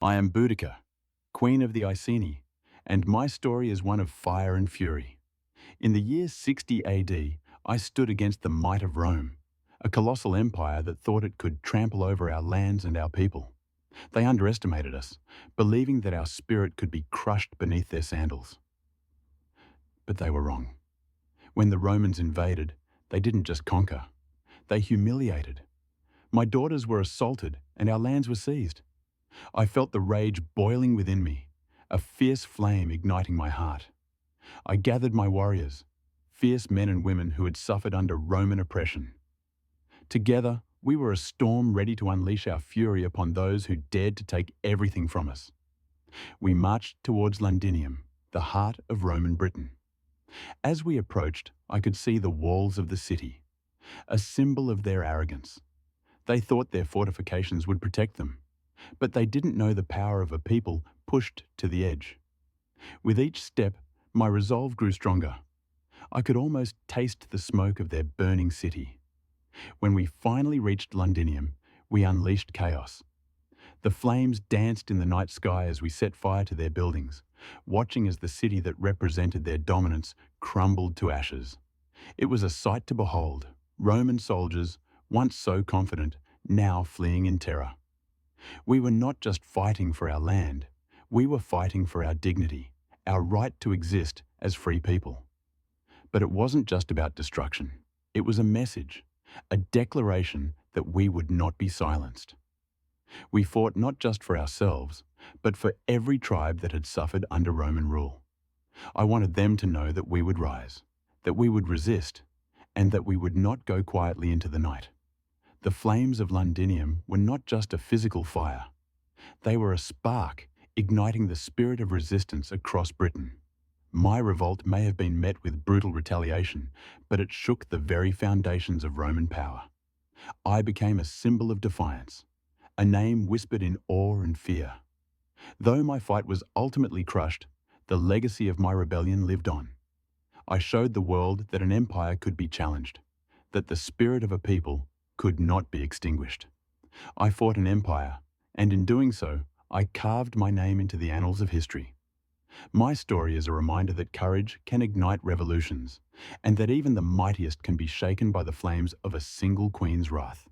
I am Boudica, Queen of the Iceni, and my story is one of fire and fury. In the year 60 AD, I stood against the might of Rome, a colossal empire that thought it could trample over our lands and our people. They underestimated us, believing that our spirit could be crushed beneath their sandals. But they were wrong. When the Romans invaded, they didn't just conquer. They humiliated. My daughters were assaulted and our lands were seized. I felt the rage boiling within me, a fierce flame igniting my heart. I gathered my warriors, fierce men and women who had suffered under Roman oppression. Together, we were a storm ready to unleash our fury upon those who dared to take everything from us. We marched towards Londinium, the heart of Roman Britain. As we approached, I could see the walls of the city, a symbol of their arrogance. They thought their fortifications would protect them, but they didn't know the power of a people pushed to the edge. With each step, my resolve grew stronger. I could almost taste the smoke of their burning city. When we finally reached Londinium, we unleashed chaos. The flames danced in the night sky as we set fire to their buildings, watching as the city that represented their dominance crumbled to ashes. It was a sight to behold, Roman soldiers, once so confident, now fleeing in terror. We were not just fighting for our land, we were fighting for our dignity, our right to exist as free people. But it wasn't just about destruction. It was a message, a declaration that we would not be silenced. We fought not just for ourselves, but for every tribe that had suffered under Roman rule. I wanted them to know that we would rise, that we would resist, and that we would not go quietly into the night. The flames of Londinium were not just a physical fire. They were a spark, igniting the spirit of resistance across Britain. My revolt may have been met with brutal retaliation, but it shook the very foundations of Roman power. I became a symbol of defiance, a name whispered in awe and fear. Though my fight was ultimately crushed, the legacy of my rebellion lived on. I showed the world that an empire could be challenged, that the spirit of a people could not be extinguished. I fought an empire, and in doing so, I carved my name into the annals of history. My story is a reminder that courage can ignite revolutions, and that even the mightiest can be shaken by the flames of a single queen's wrath.